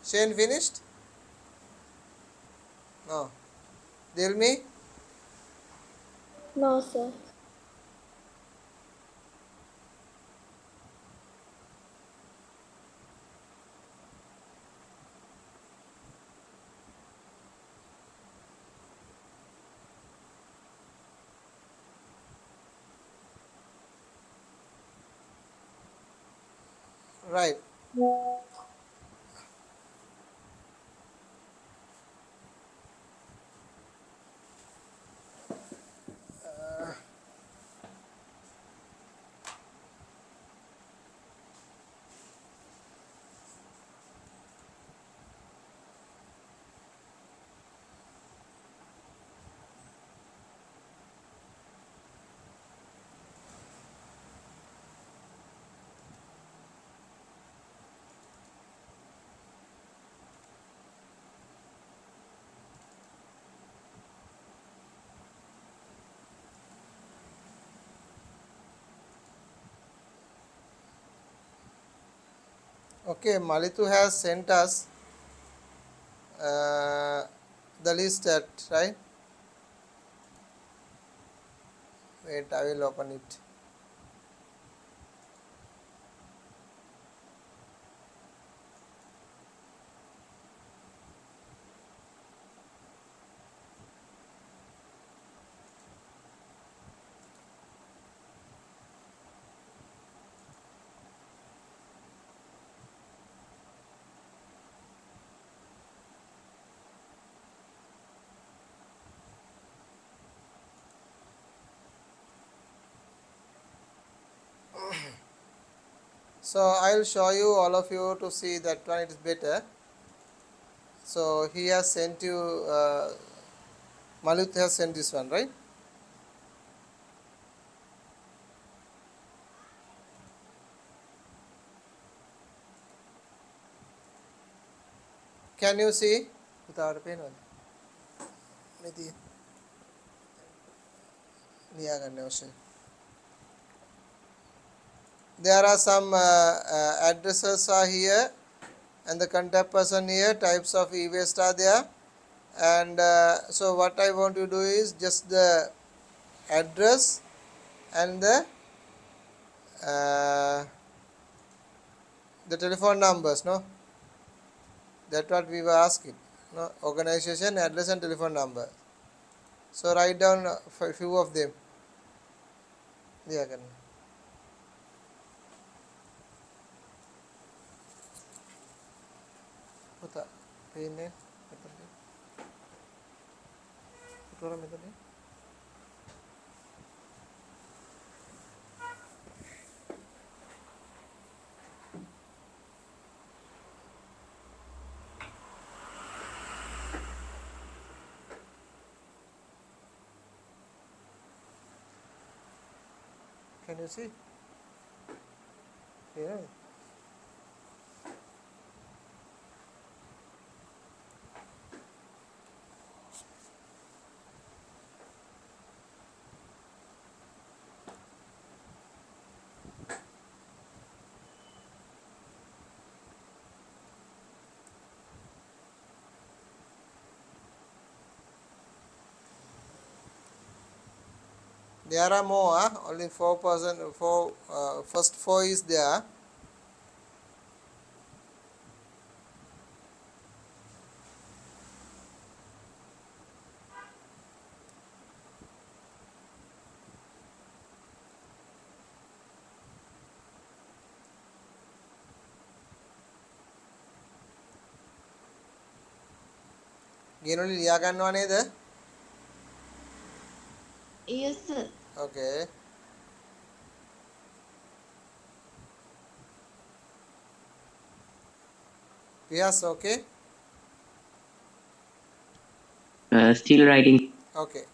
Shane finished? No. Dilmi? No, sir. Right. Okay, Malitu has sent us the list at, right? Wait, I will open it. So I will show you all of you to see that one it is better. So he has sent you, Malut has sent this one, right? Can you see? Without a pen. There are some addresses are here and the contact person here, types of e-waste are there, and so what I want to do is just the address and uh, the telephone numbers, no, that's what we were asking, no, organization address and telephone number. So write down a few of them. Yeah, can put pen name. Can you see? Yeah. There are more, only 4%, first 4 is there. ගෙනොලි ලියා ගන්නවා නේද? Yes, sir. Okay. Yes, okay. Still writing. Okay.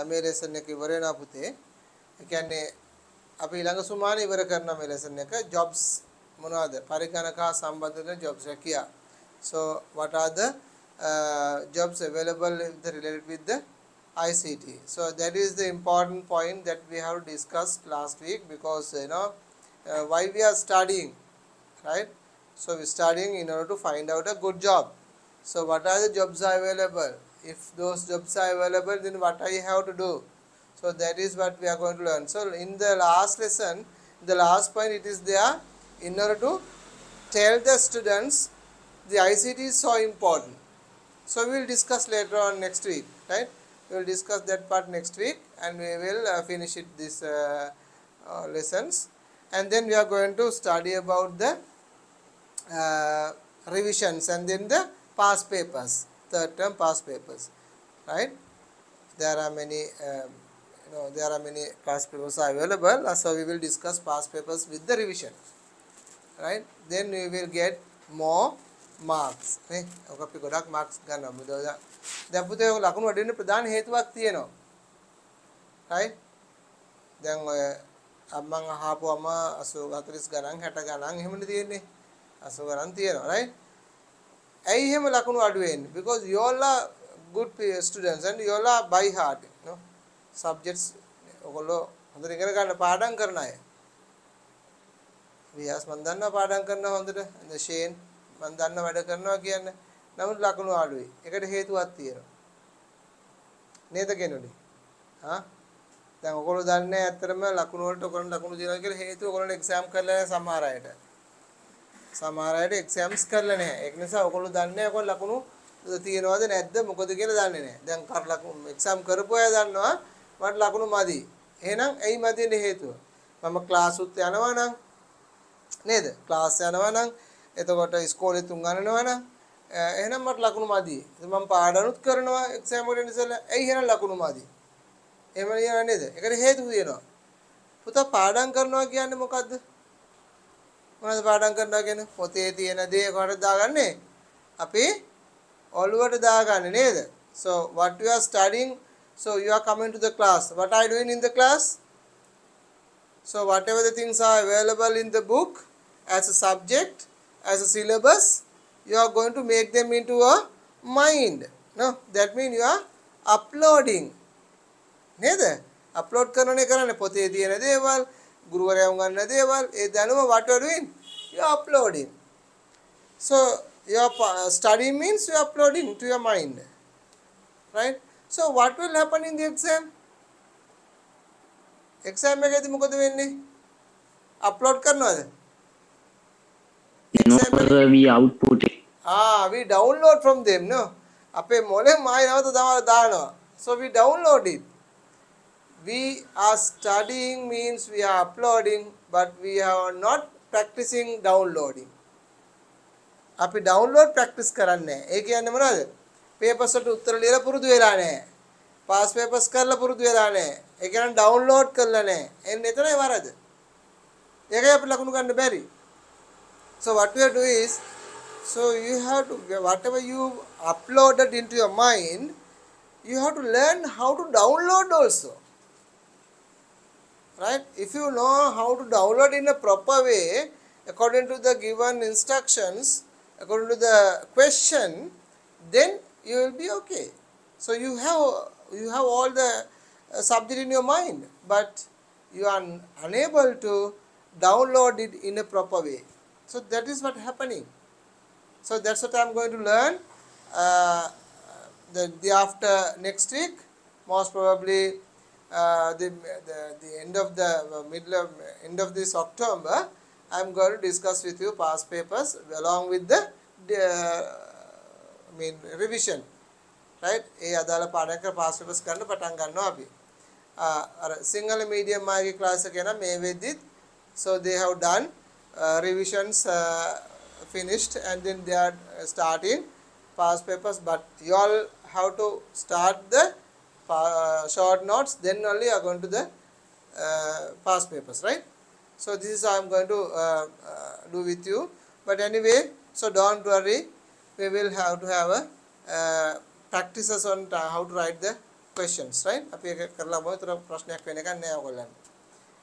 මේ lesson එක ඉවර වෙනවා පුතේ. ඒ කියන්නේ අපි ළඟ සුමාන ඉවර කරනවා මේ ලෙසන් එක. jobs මොනවද? පරිගණක හා සම්බන්ධ වෙන jobs රැකියා. So what are the jobs available related with the ICT. So that is the important point that we have discussed last week, because why we are studying, right? So we are studying in order to find out a good job. So what are the jobs are available? If those jobs are available, then what I have to do? So that is what we are going to learn. So in the last lesson, the last point, it is there in order to tell the students the ICT is so important. So we will discuss later on next week, right? We will discuss that part next week, and we will finish it this lessons, and then we are going to study about the revisions and then the past papers, third term past papers, right? There are many there are many past papers are available, so we will discuss past papers with the revision, right? Then we will get more marks නේ. ඔක අපි ගොඩක් marks ගන්නවා. දැන් පුතේ ඔය ලකුණු වඩ වෙන්න ප්‍රධාන හේතුවක් තියෙනවා, right? දැන් ඔය මම අහපුවම 80 40 ගණන් 60 ගණන් එහෙමනේ තියෙන්නේ. 80 ගණන් තියෙනවා, right? ඇයි එහෙම ලකුණු අඩු වෙන්නේ? Because you all are good students and you all are by heart, subjects ඔයගොල්ලෝ හොඳට ඉගෙන ගන්න පාඩම් කරන අය. විහාස් මන් දන්නවා පාඩම් කරනවා හොඳට. ෂේන් මන් දන්නවා වැඩ කරනවා කියන්නේ. නමුත් ලකුණු අඩුයි. ඒකට හේතුවක් තියෙනවා. නේද කෙනෙකුනි? හා? දැන් ඔයගොල්ලෝ දන්නේ ඇත්තටම ලකුණු වලට ඔයගොල්ලෝ ලකුණු දිනනවා කියලා හේතුව ඔයගොල්ලෝ එක්සෑම් කරලා නැහැ සමහර අයට. සමහර අයට එක්සෑම්ස් කරලා නැහැ. ඒක නිසා ඔයගොල්ලෝ දන්නේ නැහැ ඔයගොල්ලෝ ලකුණු තියෙනවද නැද්ද මොකද කියලා දන්නේ නැහැ. දැන් කර ලකුණු එක්සෑම් කරපු අය දන්නවා මට ලකුණු මදි. එහෙනම් ඇයි මදින්නේ හේතුව? මම ක්ලාස් උත් යනවා නම් නේද? ක්ලාස් යනවා නම් එතකොට ඉස්කෝලේ තුන් ගන්නනවා නම් එහෙනම් මට ලකුණු මදි. මම පාඩනුත් කරනවා එක්සෑම් වලින් ඉස්සෙල්ලා. ඇයි එහෙනම් ලකුණු මදි? එහෙම නේද? ඒකට හේතු තියෙනවා. පුතා පාඩම් කරනවා කියන්නේ මොකද්ද? මොනවද පාඩම් කරනවා කියන්නේ? පොතේ තියෙන දේ කොහොමද දාගන්නේ? අපි ඔළුවට දාගන්නේ නේද? So what you are studying, so you are coming to the class. What are you doing in the class? So whatever the things are available in the book as a subject, as a syllabus, you are going to make them into a mind. No, that means you are uploading. නේද? Upload කරනනේ කරන්නේ පොතේ තියෙන දේවල්, ගුරුවරයා උගන්වන දේවල්, ඒ දැනුම what you are doing? You are uploading. So your studying means you are uploading to your mind, right? So what will happen in the exam? Exam එකේදී මොකද වෙන්නේ? අප්ලෝඩ් කරනවද? No, sir, we output it. We download from them, no? අපේ මොලේ මායි නැවත තමයි දානවා. So we download it. We are studying means we are uploading, but we are not practicing downloading. අපි download practice කරන්නේ. ඒ කියන්නේ මොනවද? papers වලට උත්තර ලියලා පුරුදු වෙලා නැහැ. pass papers කරලා පුරුදු වෙලා නැහැ. ඒ කියන්නේ download කරලා නැහැ. එන්න එතනයි වරද. ඒකයි අපි ලකුණු ගන්න බැරි. So what we have to do is, so you have to, whatever you uploaded into your mind, you have to learn how to download also. Right? If you know how to download in a proper way, according to the given instructions, according to the question, then you will be okay. So you have all the subject in your mind, but you are unable to download it in a proper way. So that is what happening. So that's what I am going to learn the after next week, most probably the end of the end of this October. I am going to discuss with you past papers along with the revision, right? ඒ අදාළ පාඩම් කර past papers ගන්න පටන් ගන්නවා අපි. අර Sinhala medium ආගේ class එක නම් මේ වෙද්දිත්, so they have done revisions finished, and then they are starting past papers, but you all have to start the short notes, then only you are going to the past papers, right? So this is how I am going to do with you. But anyway, so don't worry, we will have to have a practices on how to write the questions, right? අපි ඒක කරලා මොකද ප්‍රශ්නයක් වෙන එකක් නෑ ඔයගොල්ලන්ට.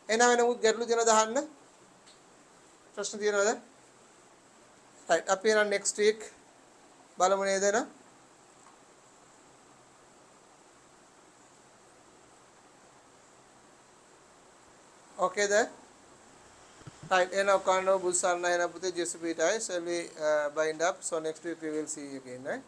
එහෙනම් වෙන ගැටලු තියෙනවද අහන්න? ප්‍රශ්න තියෙනවද? right, අපි එහෙනම් next week බලමු නේද එහෙනම්? Okay then. Right, enough kano busanna ena puthe just bit I shall we bind up. So next week we will see you again, right?